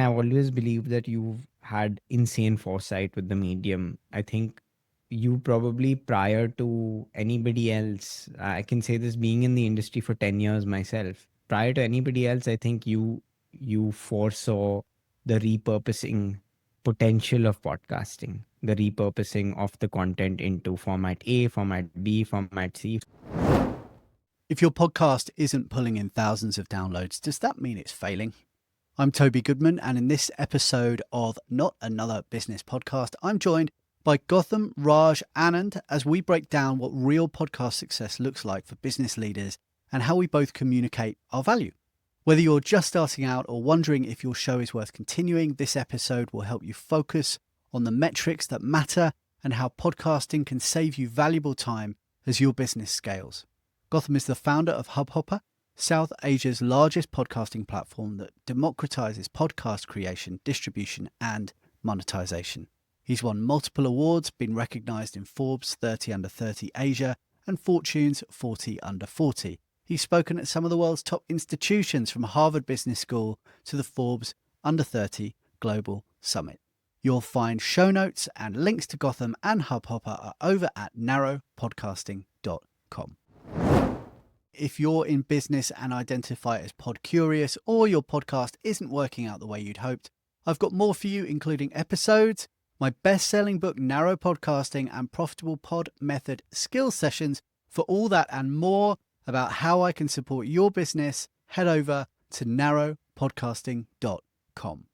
I've always believed that you've had insane foresight with the medium. I think you probably prior to anybody else, I can say this being in the industry for 10 years myself, prior to anybody else, I think you foresaw the repurposing potential of podcasting, the repurposing of the content into format A, format B, format C. If your podcast isn't pulling in thousands of downloads, does that mean it's failing? I'm Toby Goodman, and in this episode of Not Another Business Podcast, I'm joined by Gautam Raj Anand as we break down what real podcast success looks like for business leaders and how we both communicate our value. Whether you're just starting out or wondering if your show is worth continuing, this episode will help you focus on the metrics that matter and how podcasting can save you valuable time as your business scales. Gautam is the founder of Hubhopper, South Asia's largest podcasting platform that democratizes podcast creation, distribution, and monetization. He's won multiple awards, been recognized in Forbes 30 Under 30 Asia and Fortune's 40 Under 40. He's spoken at some of the world's top institutions, from Harvard Business School to the Forbes Under 30 Global Summit. You'll find show notes and links to Gautam and Hubhopper are over at narrowpodcasting.com. If you're in business and identify as pod curious, or your podcast isn't working out the way you'd hoped, I've got more for you, including episodes, my best-selling book, Narrow Podcasting, and Profitable Pod Method Skill Sessions. For all that and more about how I can support your business, head over to narrowpodcasting.com.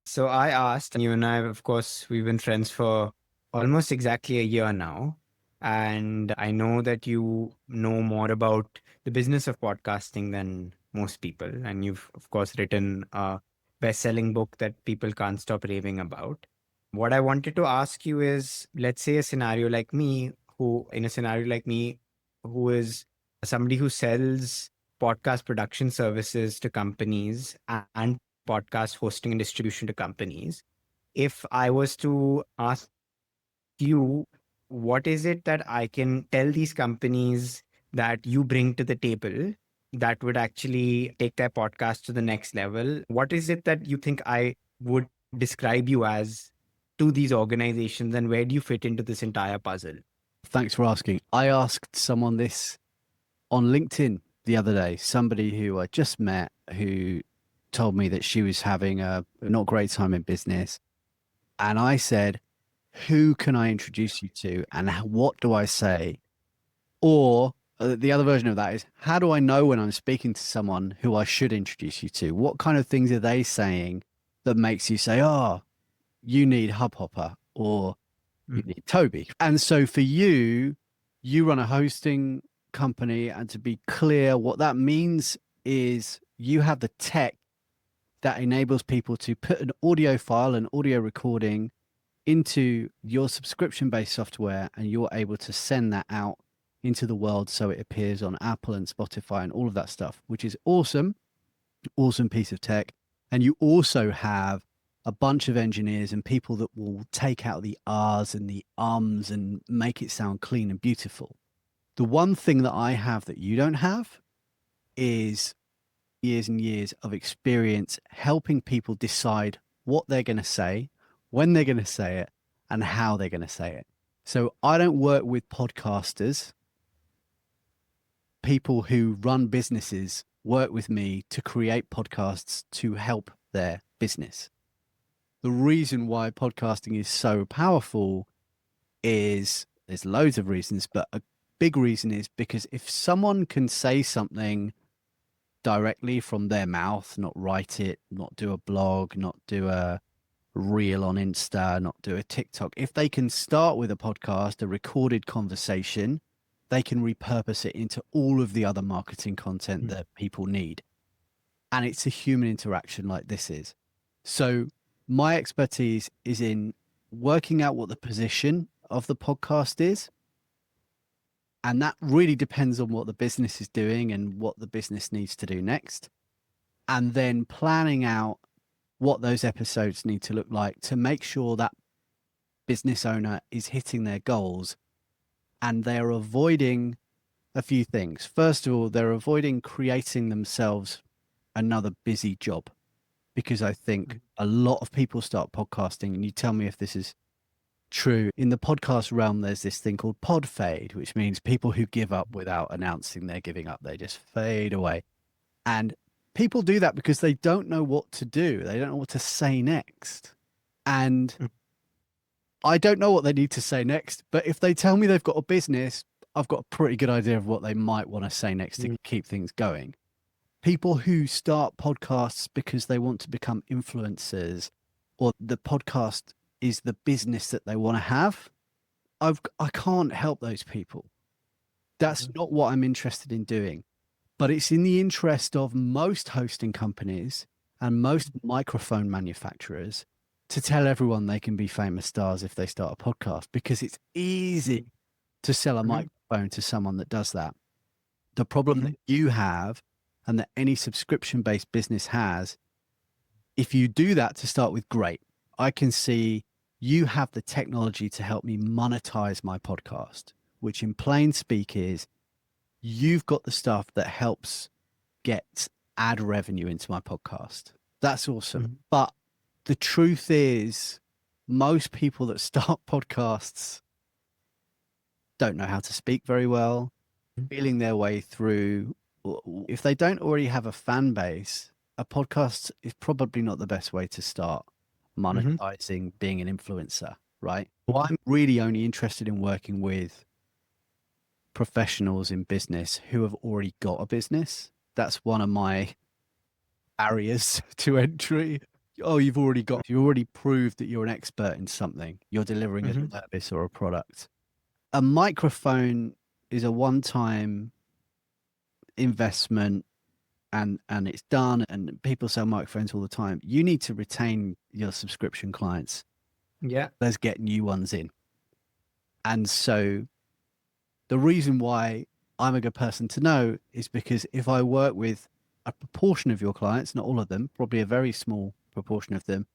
So I asked, you and I, of course, we've been friends for almost exactly a year now. And I know that you know more about the business of podcasting than most people. And you've, of course, written a best-selling book that people can't stop raving about. What I wanted to ask you is, let's say a scenario like me, who is somebody who sells podcast production services to companies and podcast hosting and distribution to companies. If I was to ask you, what is it that I can tell these companies that you bring to the table that would actually take their podcast to the next level? What is it that you think I would describe you as to these organizations, and where do you fit into this entire puzzle? Thanks for asking. I asked someone this on LinkedIn the other day, somebody who I just met who told me that she was having a not great time in business. And I said, who can I introduce you to and what do I say? Or the other version of that is, how do I know when I'm speaking to someone who I should introduce you to? What kind of things are they saying that makes you say, oh, you need Hubhopper or you need Toby? And so for you, you run a hosting company, and to be clear, what that means is you have the tech that enables people to put an audio file, an audio recording into your subscription-based software, and you're able to send that out into the world so it appears on Apple and Spotify and all of that stuff, which is awesome piece of tech. And you also have a bunch of engineers and people that will take out the R's and the ums and make it sound clean and beautiful. The one thing that I have that you don't have is years and years of experience helping people decide what they're going to say, when they're going to say it, and how they're going to say it. So I don't work with podcasters. People who run businesses work with me to create podcasts to help their business. The reason why podcasting is so powerful is, there's loads of reasons, but a big reason is because if someone can say something directly from their mouth, not write it, not do a blog, not do a reel on Insta, not do a TikTok. If they can start with a podcast, a recorded conversation, they can repurpose it into all of the other marketing content that people need. And it's a human interaction like this is. So my expertise is in working out what the position of the podcast is. And that really depends on what the business is doing and what the business needs to do next. And then planning out what those episodes need to look like to make sure that business owner is hitting their goals and they're avoiding a few things. First of all, they're avoiding creating themselves another busy job. because I think a lot of people start podcasting, and you tell me if this is true. In the podcast realm, there's this thing called pod fade, which means people who give up without announcing they're giving up, they just fade away. And people do that because they don't know what to do. They don't know what to say next. And I don't know what they need to say next, but if they tell me they've got a business, I've got a pretty good idea of what they might want to say next to keep things going. People who start podcasts because they want to become influencers, or the podcast is the business that they want to have, I can't help those people. That's not what I'm interested in doing. But it's in the interest of most hosting companies and most microphone manufacturers to tell everyone they can be famous stars if they start a podcast, because it's easy to sell a microphone to someone that does that. The problem that you have, and that any subscription-based business has, if you do that to start with, great. I can see you have the technology to help me monetize my podcast, which in plain speak is you've got the stuff that helps get ad revenue into my podcast. That's awesome. But the truth is, most people that start podcasts don't know how to speak very well, feeling their way through. If they don't already have a fan base, a podcast is probably not the best way to start monetizing being an influencer, right? Well, I'm really only interested in working with professionals in business who have already got a business. That's one of my barriers to entry. Oh, you already proved that you're an expert in something. You're delivering a service or a product. A microphone is a one-time investment, and it's done, and people sell microphones all the time. You need to retain your subscription clients. Yeah. Let's get new ones in. And so the reason why I'm a good person to know is because if I work with a proportion of your clients, not all of them, probably a very small proportion of them,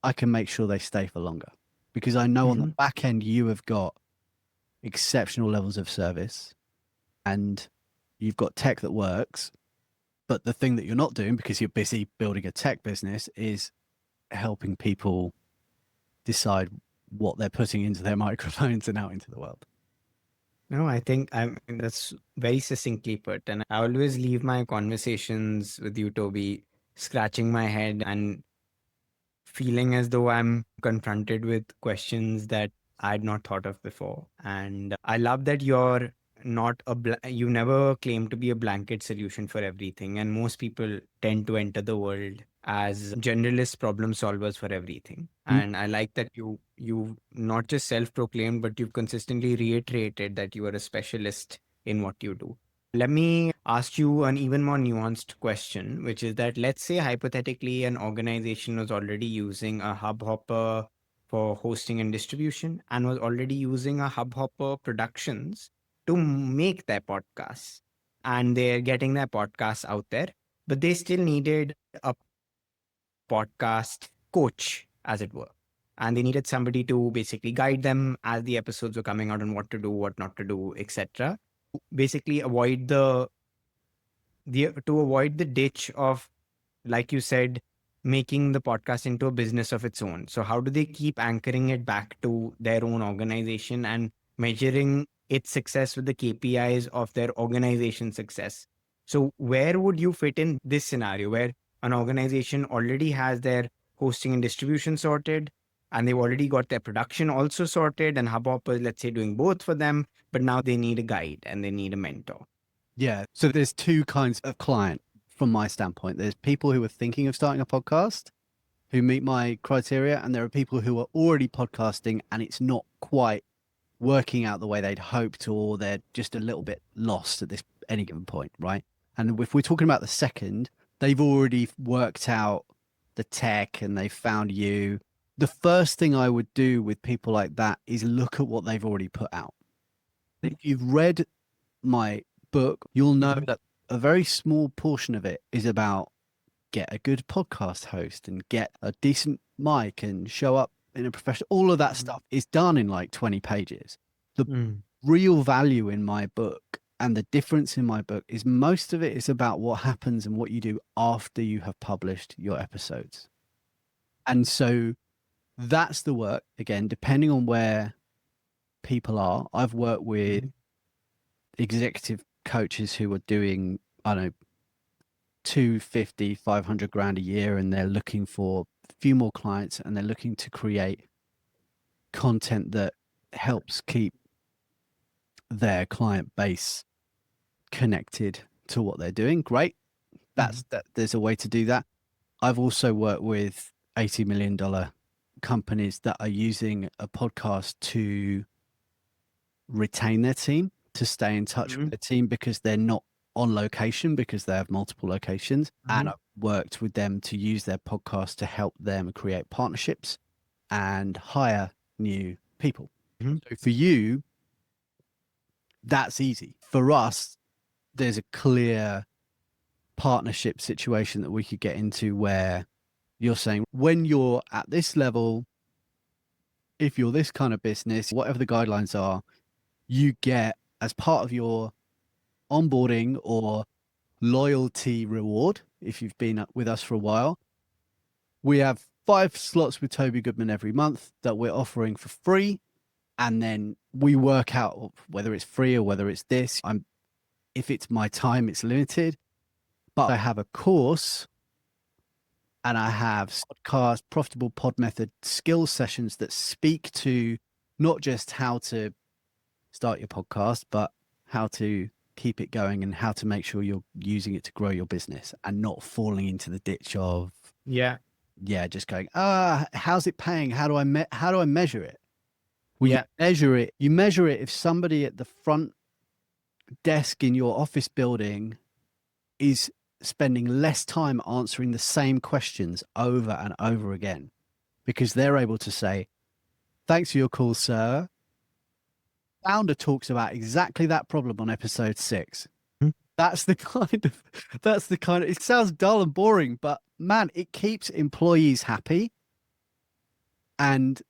I can make sure they stay for longer, because I know on the back end you have got exceptional levels of service and you've got tech that works. But the thing that you're not doing, because you're busy building a tech business, is helping people decide what they're putting into their microphones and out into the world. No, I think that's very succinctly put. And I always leave my conversations with you, Toby, scratching my head and feeling as though I'm confronted with questions that I'd not thought of before. And I love that you're not you never claim to be a blanket solution for everything. And most people tend to enter the world as generalist problem solvers for everything. And I like that you not just self-proclaimed, but you've consistently reiterated that you are a specialist in what you do. Let me ask you an even more nuanced question, which is that let's say hypothetically an organization was already using a Hubhopper for hosting and distribution and was already using a Hubhopper Productions to make their podcasts, and they're getting their podcasts out there, but they still needed a podcast coach, as it were. And they needed somebody to basically guide them as the episodes were coming out on what to do, what not to do, etc. Basically avoid the ditch of, like you said, making the podcast into a business of its own. So how do they keep anchoring it back to their own organization and measuring its success with the KPIs of their organization success? So where would you fit in this scenario where an organization already has their hosting and distribution sorted, and they've already got their production also sorted, and Hubhopper is, let's say, doing both for them, but now they need a guide and they need a mentor? Yeah. So there's two kinds of client from my standpoint. There's people who are thinking of starting a podcast who meet my criteria, and there are people who are already podcasting and it's not quite working out the way they'd hoped, or they're just a little bit lost at any given point, right? And if we're talking about the second, they've already worked out the tech and they've found you. The first thing I would do with people like that is look at what they've already put out. If you've read my book, you'll know that a very small portion of it is about get a good podcast host and get a decent mic and show up in a professional. All of that stuff is done in like 20 pages. The real value in my book And the difference in my book is most of it is about what happens and what you do after you have published your episodes. And so that's the work, again, depending on where people are. I've worked with executive coaches who are doing, I don't know, 250, 500 grand a year, and they're looking for a few more clients, and they're looking to create content that helps keep their client base connected to what they're doing. Great. That there's a way to do that. I've also worked with $80 million companies that are using a podcast to retain their team, to stay in touch with their team because they're not on location, because they have multiple locations. And I've worked with them to use their podcast to help them create partnerships and hire new people. So for you, that's easy. For us, there's a clear partnership situation that we could get into where you're saying, when you're at this level, if you're this kind of business, whatever the guidelines are, you get, as part of your onboarding or loyalty reward, if you've been with us for a while, we have 5 slots with Toby Goodman every month that we're offering for free. And then we work out whether it's free or whether it's this. If it's my time, it's limited. But I have a course and I have podcast, profitable pod method skills sessions that speak to not just how to start your podcast, but how to keep it going and how to make sure you're using it to grow your business and not falling into the ditch of just going, how's it paying? How do I measure it? Well, you measure it if somebody at the front desk in your office building is spending less time answering the same questions over and over again, because they're able to say, thanks for your call, sir. Founder talks about exactly that problem on episode 6. That's the kind of, it sounds dull and boring, but man, it keeps employees happy and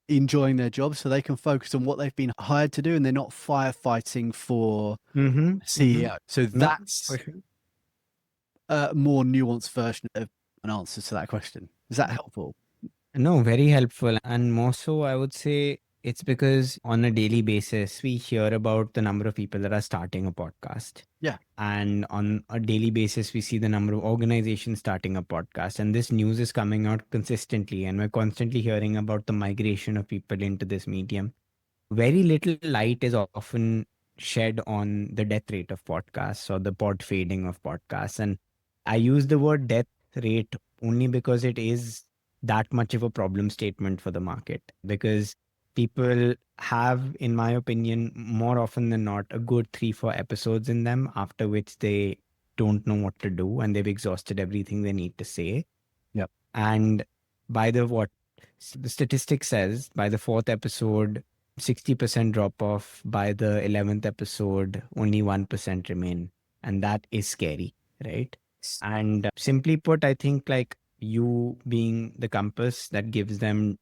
enjoying their job so they can focus on what they've been hired to do and they're not firefighting for CEO. So that's a more nuanced version of an answer to that question. Is that helpful? No, very helpful. And more so, I would say it's because on a daily basis, we hear about the number of people that are starting a podcast. Yeah. And on a daily basis, we see the number of organizations starting a podcast. And this news is coming out consistently. And we're constantly hearing about the migration of people into this medium. Very little light is often shed on the death rate of podcasts or the pod fading of podcasts. And I use the word death rate only because it is that much of a problem statement for the market, because people have, in my opinion, more often than not, a good 3-4 episodes in them, after which they don't know what to do and they've exhausted everything they need to say. Yep. And by the statistic says, by the 4th episode, 60% drop off. By the 11th episode, only 1% remain. And that is scary, right? And simply put, I think like you being the compass that gives them,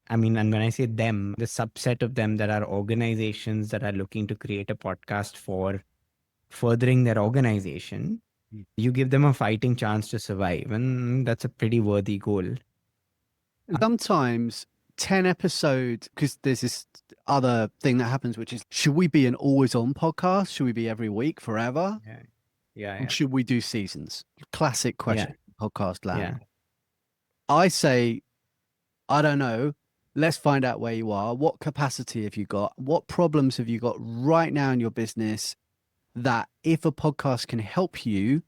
I mean, and when I say them, the subset of them that are organizations that are looking to create a podcast for furthering their organization, you give them a fighting chance to survive. And that's a pretty worthy goal. Sometimes 10 episodes, because there's this other thing that happens, which is, should we be an always on podcast? Should we be every week forever? Yeah. Or should we do seasons? Classic question, podcast land. Yeah. I say, I don't know. Let's find out where you are. What capacity have you got? What problems have you got right now in your business that if a podcast can help you,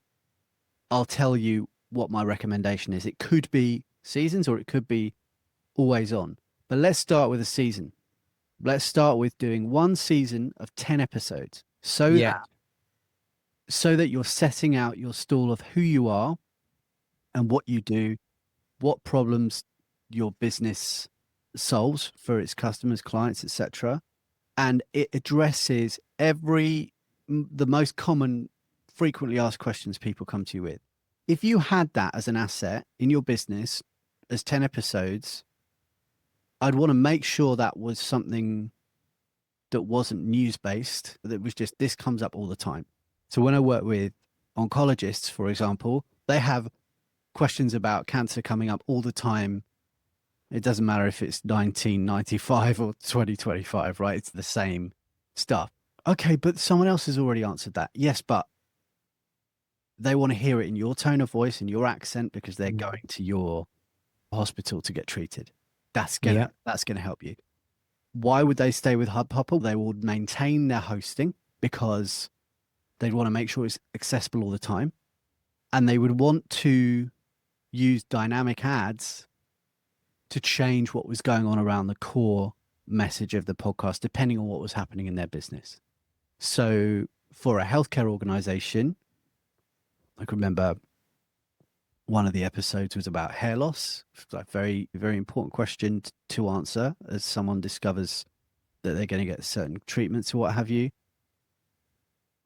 I'll tell you what my recommendation is. It could be seasons or it could be always on. But let's start with a season. Let's start with doing 1 season of 10 episodes so that you're setting out your stall of who you are and what you do, what problems your business solves for its customers, clients, etc. And it addresses the most common, frequently asked questions people come to you with. If you had that as an asset in your business as 10 episodes, I'd want to make sure that was something that wasn't news based, that was just this comes up all the time. So when I work with oncologists, for example, they have questions about cancer coming up all the time. It doesn't matter if it's 1995 or 2025, right? It's the same stuff. Okay, but someone else has already answered that. Yes, but they want to hear it in your tone of voice and your accent because they're going to your hospital to get treated. That's Yeah. gonna help you. Why would they stay with Hubhopper? They would maintain their hosting because they'd want to make sure it's accessible all the time. And they would want to use dynamic ads to change what was going on around the core message of the podcast, depending on what was happening in their business. So for a healthcare organization, I can remember one of the episodes was about hair loss. It's a very, very important question to answer as someone discovers that they're going to get certain treatments or what have you.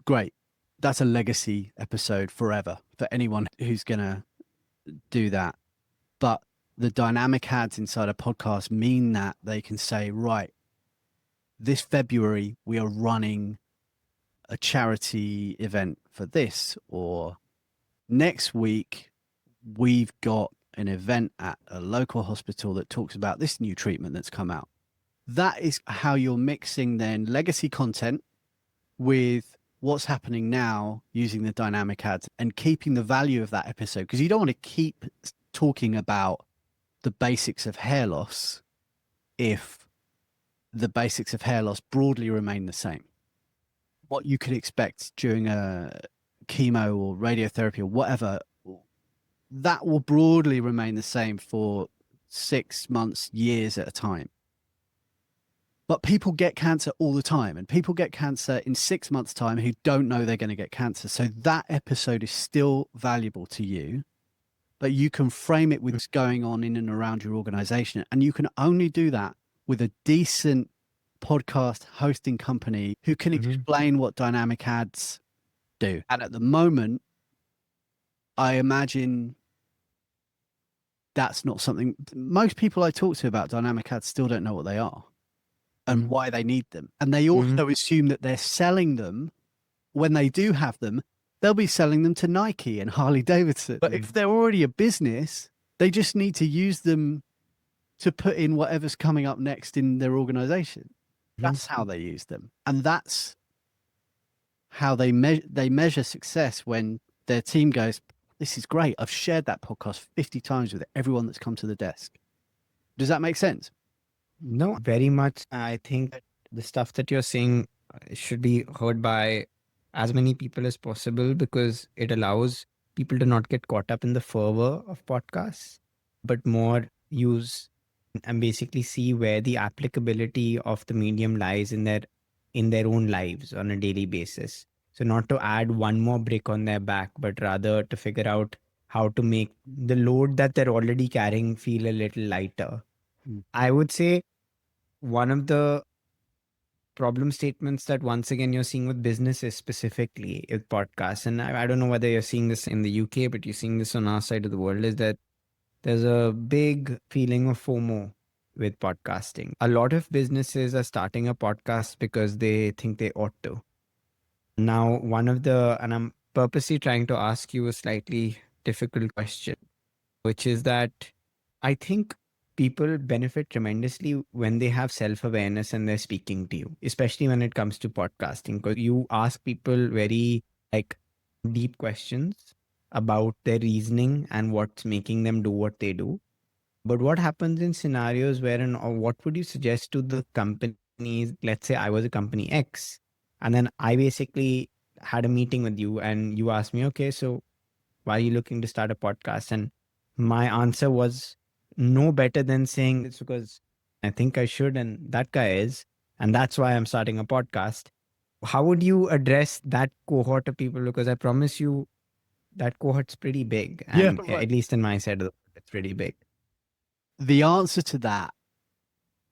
Great. That's a legacy episode forever for anyone who's going to do that. But the dynamic ads inside a podcast mean that they can say, right, this February, we are running a charity event for this, or next week, we've got an event at a local hospital that talks about this new treatment that's come out. That is how you're mixing then legacy content with what's happening now using the dynamic ads and keeping the value of that episode. Because you don't want to keep talking about the basics of hair loss if the basics of hair loss broadly remain the same. What you could expect during a chemo or radiotherapy or whatever, that will broadly remain the same for 6 months, years at a time. But people get cancer all the time, and people get cancer in 6 months' time who don't know they're going to get cancer. So that episode is still valuable to you, but you can frame it with what's going on in and around your organization. And you can only do that with a decent podcast hosting company who can explain what dynamic ads do. And at the moment, I imagine that's not something most people I talk to about dynamic ads still don't know what they are and why they need them. And they also assume that they're selling them when they do have them. They'll be selling them to Nike and Harley Davidson. But if they're already a business, they just need to use them to put in whatever's coming up next in their organization. That's how they use them. And that's how they measure success when their team goes, this is great. I've shared that podcast 50 times with everyone that's come to the desk. Does that make sense? No, very much. I think the stuff that you're saying should be heard by as many people as possible because it allows people to not get caught up in the fervor of podcasts, but more use and basically see where the applicability of the medium lies in their own lives on a daily basis. So not to add one more brick on their back, but rather to figure out how to make the load that they're already carrying feel a little lighter. I would say one of the problem statements that once again you're seeing with businesses specifically with podcasts, and I don't know whether you're seeing this in the UK, but you're seeing this on our side of the world, is that there's a big feeling of FOMO with podcasting. A lot of businesses are starting a podcast because they think they ought to. Now, and I'm purposely trying to ask you a slightly difficult question, which is that I think people benefit tremendously when they have self-awareness and they're speaking to you, especially when it comes to podcasting, because you ask people very deep questions about their reasoning and what's making them do what they do. But what happens in scenarios wherein, or what would you suggest to the companies? Let's say I was a company X, and then I basically had a meeting with you and you asked me, okay, so why are you looking to start a podcast? And my answer was no better than saying it's because I think I should, and that guy is, and that's why I'm starting a podcast. How would you address that cohort of people? Because I promise you that cohort's pretty big. And right. at least in my side of the world, it's pretty big. The answer to that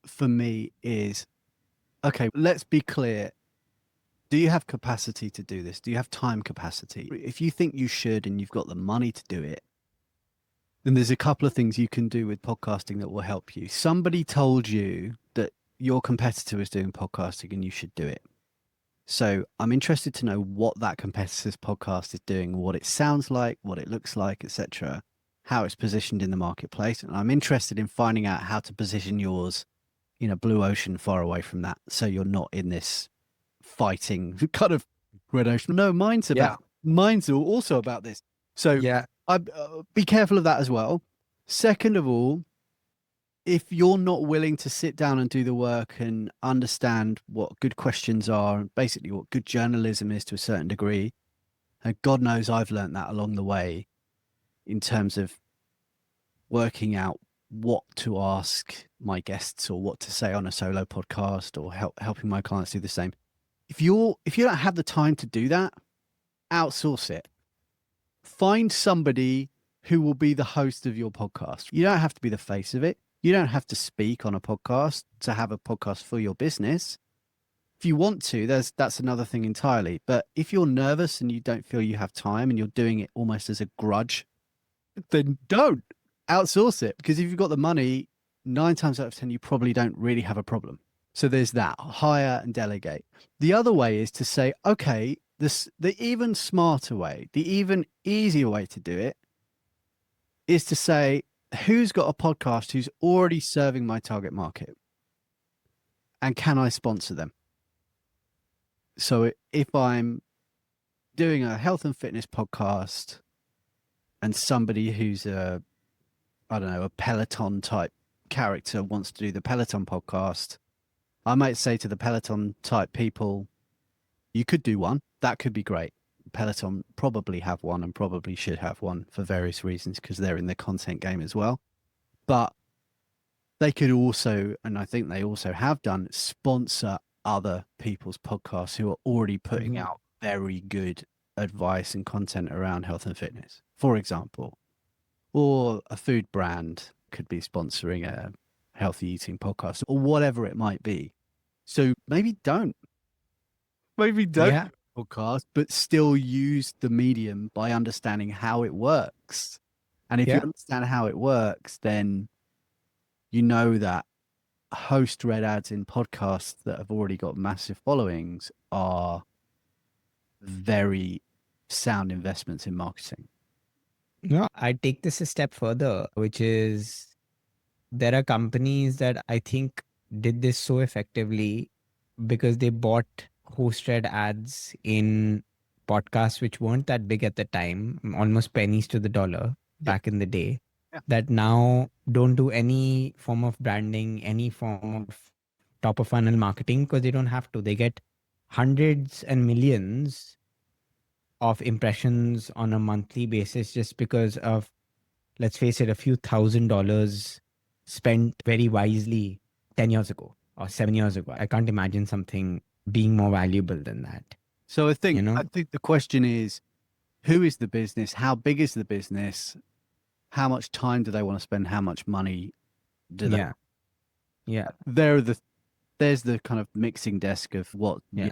for me is, okay, let's be clear. Do you have capacity to do this? Do you have time capacity? If you think you should and you've got the money to do it, then there's a couple of things you can do with podcasting that will help you. Somebody told you that your competitor is doing podcasting and you should do it. So I'm interested to know what that competitor's podcast is doing, what it sounds like, what it looks like, etc., how it's positioned in the marketplace. And I'm interested in finding out how to position yours in a blue ocean far away from that. So you're not in this fighting kind of red ocean. No, Yeah. mine's also about this. So Yeah. I be careful of that as well. Second of all, if you're not willing to sit down and do the work and understand what good questions are, and basically what good journalism is to a certain degree, and God knows I've learned that along the way in terms of working out what to ask my guests or what to say on a solo podcast or helping my clients do the same. If you don't have the time to do that, outsource it. Find somebody who will be the host of your podcast. You don't have to be the face of it. You don't have to speak on a podcast to have a podcast for your business. If you want to, that's another thing entirely. But if you're nervous and you don't feel you have time and you're doing it almost as a grudge, then don't outsource it. Because if you've got the money, 9 times out of 10, you probably don't really have a problem. So there's that, hire and delegate. The other way is to say, okay, the even smarter way, the even easier way to do it is to say, who's got a podcast who's already serving my target market? And can I sponsor them? So if I'm doing a health and fitness podcast and somebody who's a Peloton type character wants to do the Peloton podcast, I might say to the Peloton type people, you could do one. That could be great. Peloton probably have one and probably should have one for various reasons because they're in the content game as well. But they could also, and I think they also have done, sponsor other people's podcasts who are already putting out very good advice and content around health and fitness, for example. Or a food brand could be sponsoring a healthy eating podcast or whatever it might be. So maybe don't Yeah. podcast, but still use the medium by understanding how it works. And if you Yeah. understand how it works, then you know that host read ads in podcasts that have already got massive followings are very sound investments in marketing. No, I take this a step further, which is there are companies that I think did this so effectively because they bought host-read ads in podcasts which weren't that big at the time, almost pennies to the dollar Yeah. back in the day, Yeah. that now don't do any form of branding, any form of top of funnel marketing because they don't have to. They get hundreds and millions of impressions on a monthly basis just because of, let's face it, a few $1,000s spent very wisely 10 years ago or 7 years ago. I can't imagine something being more valuable than that. So I You think know? the question is, who is the business? How big is the business? How much time do they want to spend? How much money do they? Yeah. Yeah. There's the kind of mixing desk of what. Yeah.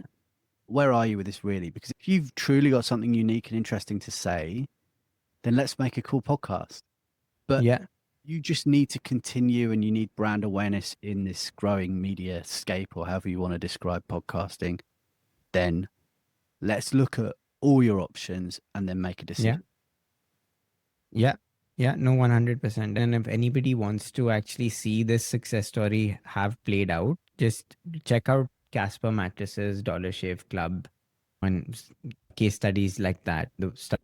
Where are you with this really? Because if you've truly got something unique and interesting to say, then let's make a cool podcast. But Yeah. you just need to continue and you need brand awareness in this growing media scape or however you want to describe podcasting. Then let's look at all your options and then make a decision. Yeah. Yeah. No, 100%. And if anybody wants to actually see this success story have played out, just check out Casper Mattresses, Dollar Shave Club, and case studies like that. The stuff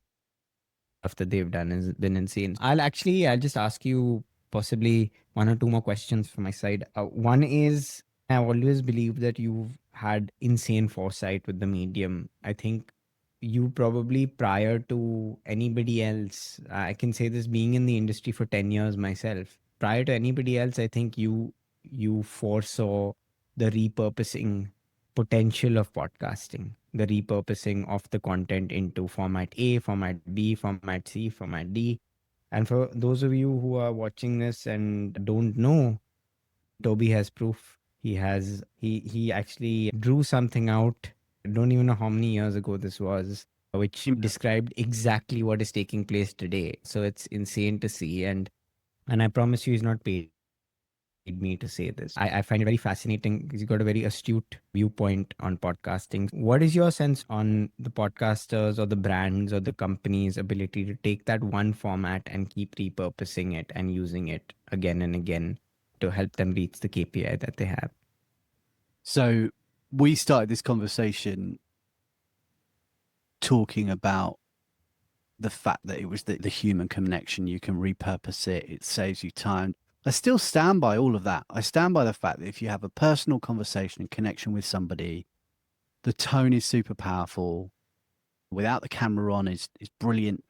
that they've done has been insane. I'll just ask you possibly one or two more questions from my side. One is, I always believe that you've had insane foresight with the medium. I think you probably prior to anybody else, I can say this being in the industry for 10 years myself, prior to anybody else, I think you foresaw the repurposing potential of podcasting, the repurposing of the content into format A, format B, format C, format D. And for those of you who are watching this and don't know, Toby has proof. He actually drew something out. I don't even know how many years ago this was, which described exactly what is taking place today. So it's insane to see. And I promise you he's not paid me to say this. I find it very fascinating because you got a very astute viewpoint on podcasting. What is your sense on the podcasters or the brands or the company's ability to take that one format and keep repurposing it and using it again and again to help them reach the KPI that they have? So we started this conversation talking about the fact that it was the human connection. You can repurpose it. It saves you time. I still stand by all of that. I stand by the fact that if you have a personal conversation and connection with somebody, the tone is super powerful. Without the camera on is brilliant.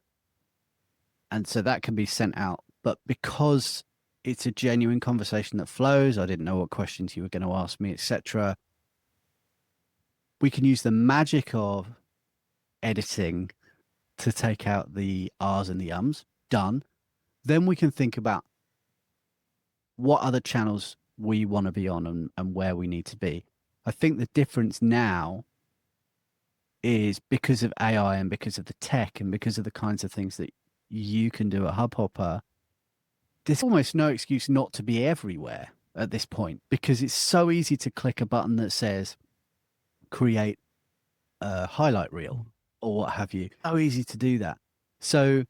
And so that can be sent out. But because it's a genuine conversation that flows, I didn't know what questions you were going to ask me, etc. We can use the magic of editing to take out the R's and the ums. Done. Then we can think about what other channels we want to be on and where we need to be. I think the difference now is because of AI and because of the tech and because of the kinds of things that you can do at Hubhopper, there's almost no excuse not to be everywhere at this point, because it's so easy to click a button that says create a highlight reel or what have you. So easy to do that. So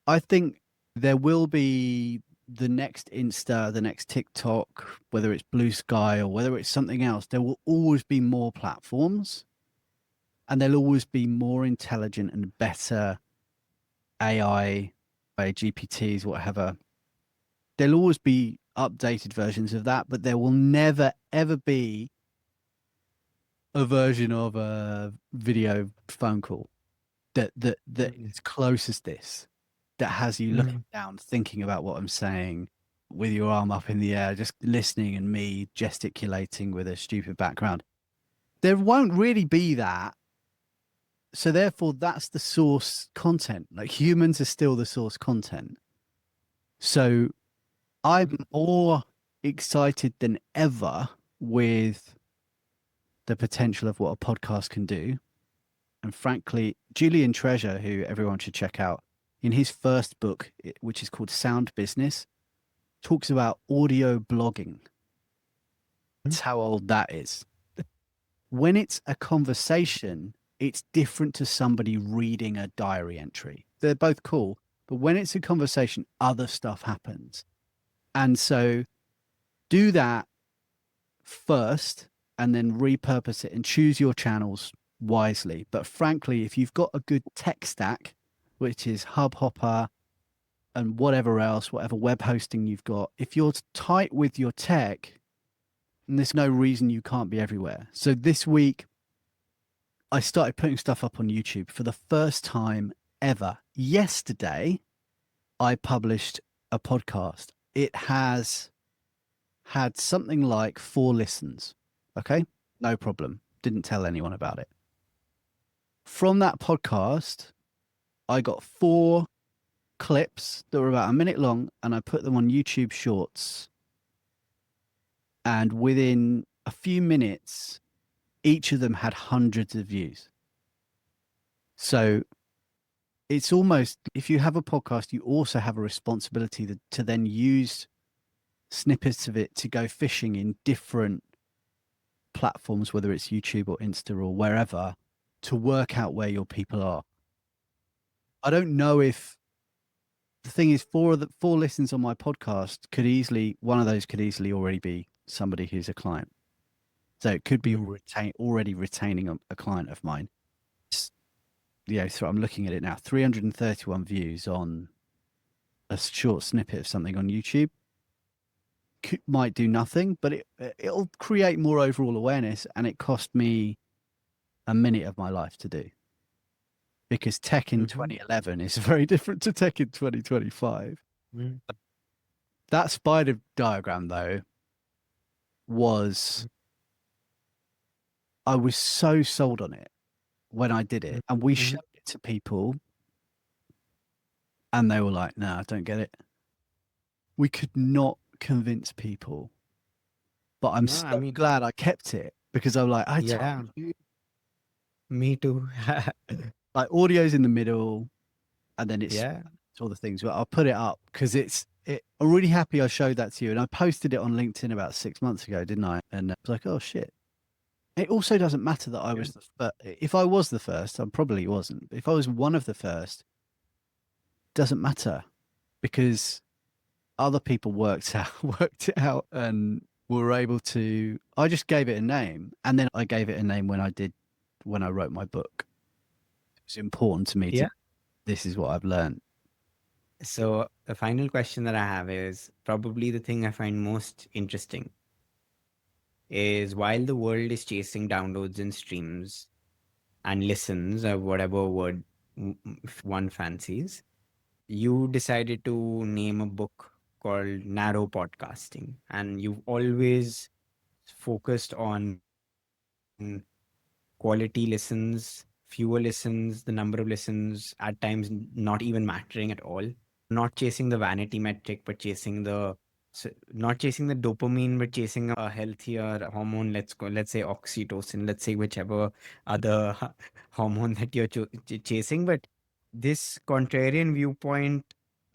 I think there will be the next Insta, the next TikTok, whether it's Blue Sky or whether it's something else, there will always be more platforms and there'll always be more intelligent and better AI, GPTs, whatever. There'll always be updated versions of that, but there will never, ever be a version of a video phone call that is close as this, that has you looking down, thinking about what I'm saying with your arm up in the air, just listening and me gesticulating with a stupid background. There won't really be that. So therefore, that's the source content. Like humans are still the source content. So I'm more excited than ever with the potential of what a podcast can do. And frankly, Julian Treasure, who everyone should check out, in his first book, which is called Sound Business, talks about audio blogging. That's how old that is. When it's a conversation, it's different to somebody reading a diary entry. They're both cool, but when it's a conversation, other stuff happens. And so do that first and then repurpose it and choose your channels wisely. But frankly, if you've got a good tech stack, which is Hubhopper and whatever else, whatever web hosting you've got, if you're tight with your tech, and there's no reason you can't be everywhere. So this week, I started putting stuff up on YouTube for the first time ever. Yesterday, I published a podcast. It has had something like 4 listens. Okay, no problem. Didn't tell anyone about it. From that podcast, I got 4 clips that were about a minute long, and I put them on YouTube Shorts. And within a few minutes, each of them had hundreds of views. So it's almost, if you have a podcast, you also have a responsibility to then use snippets of it to go fishing in different platforms, whether it's YouTube or Insta or wherever, to work out where your people are. I don't know if the thing is, 4 listens on my podcast could easily, one of those could easily already be somebody who's a client. So it could be already retaining a client of mine. So I'm looking at it now, 331 views on a short snippet of something on YouTube. Might do nothing, but it'll create more overall awareness, and it cost me a minute of my life to do. Because tech in 2011 is very different to tech in 2025. That spider diagram, though, I was so sold on it when I did it. And we showed it to people, and they were like, no, I don't get it. We could not convince people. But I'm glad I kept it, because I'm like, told you. Me too. Like audio's in the middle, and then it's all the things. But I'll put it up because I'm really happy I showed that to you. And I posted it on LinkedIn about 6 months ago, didn't I? And I was like, oh shit. It also doesn't matter that I Yeah. was the first. If I was the first, I probably wasn't. But if I was one of the first, doesn't matter because other people worked out worked it out and were able to. I just gave it a name, and then I gave it a name when I wrote my book. It was important to me to. Yeah. This is what I've learned. So the final question that I have is probably the thing I find most interesting is while the world is chasing downloads and streams and listens or whatever word one fancies, you decided to name a book called Narrow Podcasting, and you've always focused on quality listens, fewer listens, the number of listens, at times not even mattering at all. Not chasing the vanity metric, but chasing not chasing the dopamine, but chasing a healthier hormone. Let's say oxytocin. Let's say whichever other hormone that you're chasing. But this contrarian viewpoint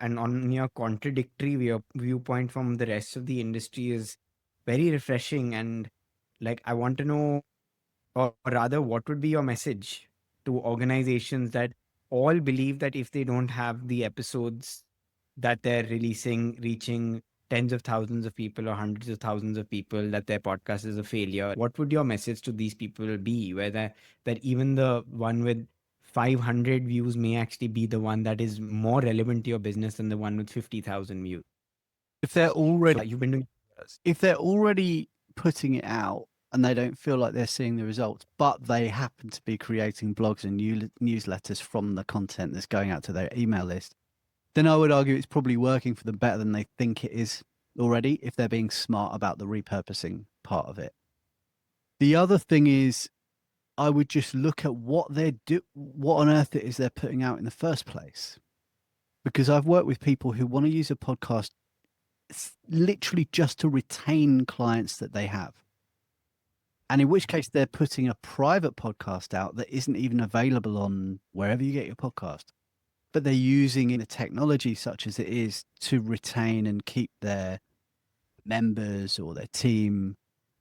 and on your contradictory viewpoint from the rest of the industry is very refreshing. And like, I want to know, or rather, what would be your message to organizations that all believe that if they don't have the episodes that they're releasing, reaching tens of thousands of people or hundreds of thousands of people, that their podcast is a failure? What would your message to these people be? Whether that even the one with 500 views may actually be the one that is more relevant to your business than the one with 50,000 views. If they're already So you've been doing. if they're already putting it out and they don't feel like they're seeing the results, but they happen to be creating blogs and newsletters from the content that's going out to their email list, then I would argue it's probably working for them better than they think it is already if they're being smart about the repurposing part of it. The other thing is I would just look at what on earth it is they're putting out in the first place. Because I've worked with people who want to use a podcast literally just to retain clients that they have. And in which case they're putting a private podcast out that isn't even available on wherever you get your podcast. But they're using the technology such as it is to retain and keep their members or their team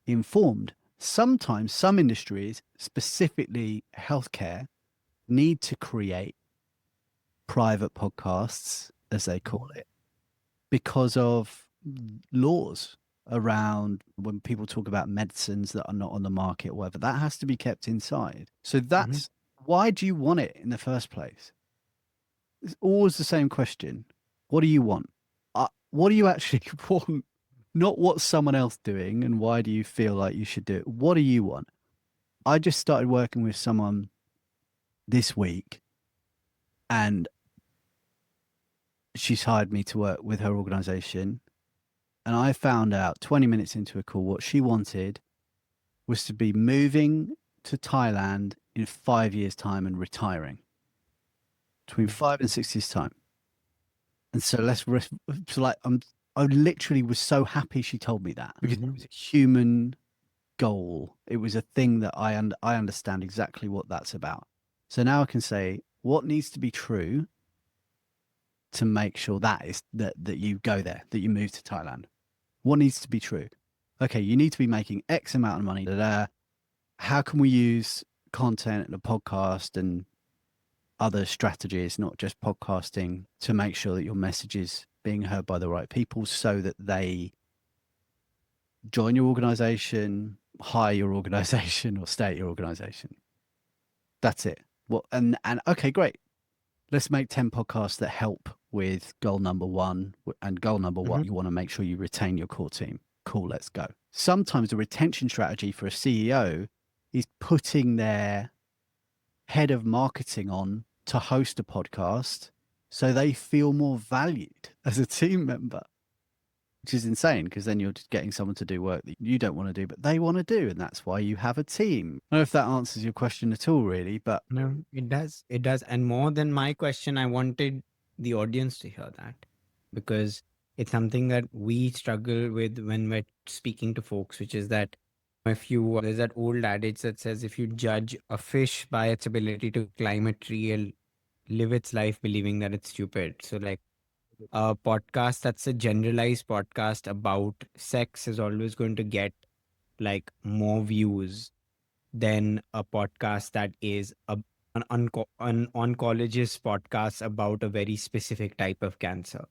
informed. Sometimes some industries, specifically healthcare, need to create private podcasts, as they call it, because of laws around when people talk about medicines that are not on the market or whatever. That has to be kept inside. So Mhm. that's why do you want it in the first place? It's always the same question. What do you want? What do you actually want? Not what's someone else doing and why do you feel like you should do it? What do you want? I just started working with someone this week and she's hired me to work with her organization. And I found out 20 minutes into a call what she wanted was to be moving to Thailand in 5 years' time and retiring between 5 and 6 years' time. And so so like I literally was so happy she told me that because it Mhm. was a human goal. It was a thing that I understand exactly what that's about. So now I can say what needs to be true to make sure that you go there, that you move to Thailand. What needs to be true? Okay, you need to be making X amount of money. How can we use content and a podcast and other strategies, not just podcasting, to make sure that your message is being heard by the right people so that they join your organization, hire your organization, or stay at your organization? That's it. Well, and okay, great. Let's make 10 podcasts that help with goal number one. And goal number one, Mhm. you want to make sure you retain your core team. Cool, let's go. Sometimes the retention strategy for a CEO is putting their head of marketing on to host a podcast so they feel more valued as a team member, which is insane because then you're just getting someone to do work that you don't want to do, but they want to do. And that's why you have a team. I don't know if that answers your question at all, really, but No, it does. It does. And more than my question, I wanted the audience to hear that because it's something that we struggle with when we're speaking to folks, which is that there's that old adage that says if you judge a fish by its ability to climb a tree, it'll live its life believing that it's stupid. So, like, A podcast that's a generalized podcast about sex is always going to get like more views than a podcast that is an oncologist podcast about a very specific type of cancer.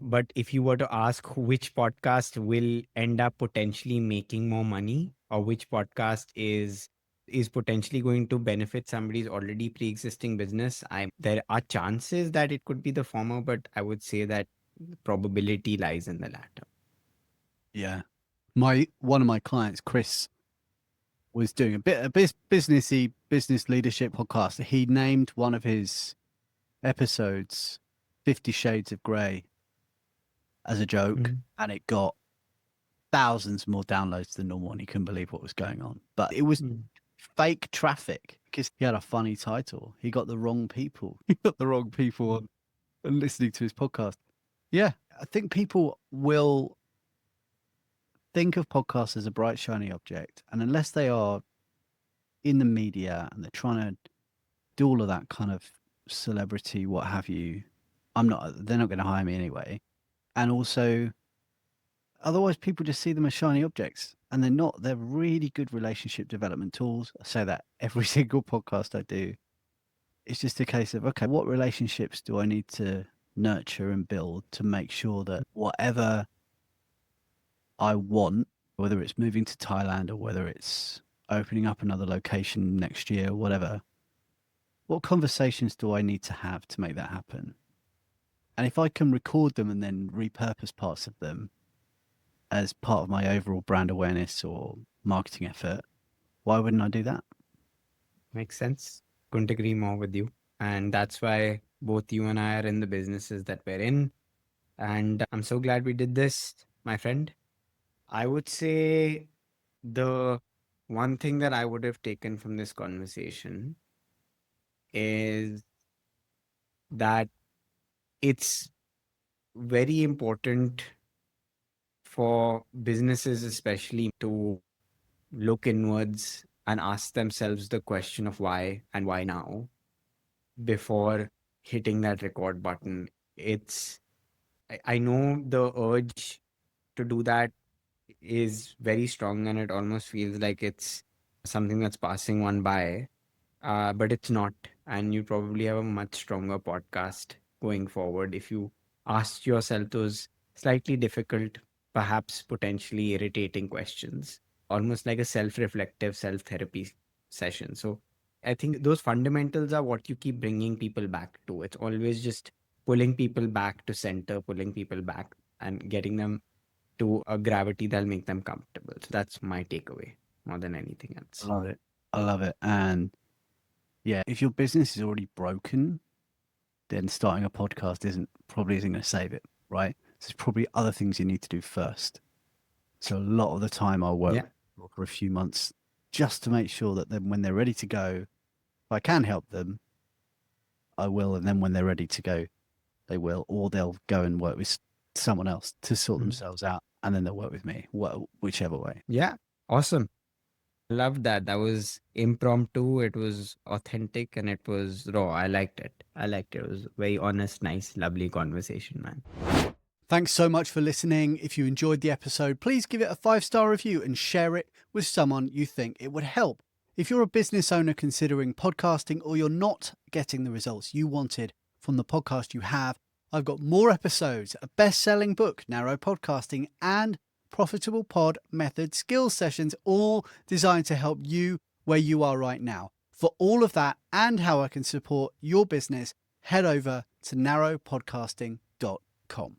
But if you were to ask which podcast will end up potentially making more money, or which podcast is potentially going to benefit somebody's already pre-existing business, there are chances that it could be the former, but I would say that probability lies in the latter. Yeah. One of my clients, Chris, was doing a businessy business leadership podcast. He named one of his episodes 50 Shades of Grey as a joke, Mm, and it got thousands more downloads than normal, and he couldn't believe what was going on. But it was mm, fake traffic because he had a funny title. He got the wrong people. He got the wrong people mm, listening to his podcast. Yeah, I think people will think of podcasts as a bright, shiny object. And unless they are in the media and they're trying to do all of that kind of celebrity, what have you, they're not going to hire me anyway. And also, otherwise, people just see them as shiny objects and they're not. They're really good relationship development tools. I say that every single podcast I do. It's just a case of, okay, what relationships do I need to nurture and build to make sure that whatever I want, whether it's moving to Thailand or whether it's opening up another location next year, whatever, what conversations do I need to have to make that happen? And if I can record them and then repurpose parts of them as part of my overall brand awareness or marketing effort, why wouldn't I do that? makes sense. Couldn't agree more with you. And that's why both you and I are in the businesses that we're in. And I'm so glad we did this, my friend. I would say the one thing that I would have taken from this conversation is that it's very important for businesses, especially, to look inwards and ask themselves the question of why and why now before hitting that record button. I know the urge to do that is very strong and it almost feels like it's something that's passing one by, but it's not. And you probably have a much stronger podcast going forward if you ask yourself those slightly difficult, perhaps potentially irritating questions, almost like a self reflective, self therapy session. So I think those fundamentals are what you keep bringing people back to. It's always just pulling people back to center, pulling people back and getting them to a gravity that'll make them comfortable. So that's my takeaway more than anything I else. love it. I love it. And yeah, if your business is already broken, then starting a podcast probably isn't going to save it, right? So there's probably other things you need to do first. So a lot of the time I'll work Yeah. with people for a few months just to make sure that then when they're ready to go, if I can help them, I will. And then when they're ready to go, they will, or they'll go and work with someone else to sort Mhm. themselves out. And then they'll work with me, whichever way. Yeah. Awesome. Loved that. That was impromptu. It was authentic and it was raw. I liked it. I liked it. It was very honest, nice, lovely conversation, man. Thanks so much for listening. If you enjoyed the episode, please give it a 5-star review and share it with someone you think it would help. If you're a business owner considering podcasting or you're not getting the results you wanted from the podcast you have, I've got more episodes, a best-selling book, Narrow Podcasting, and Profitable Pod Method skills sessions, all designed to help you where you are right now. For all of that and how I can support your business, head over to narrowpodcasting.com.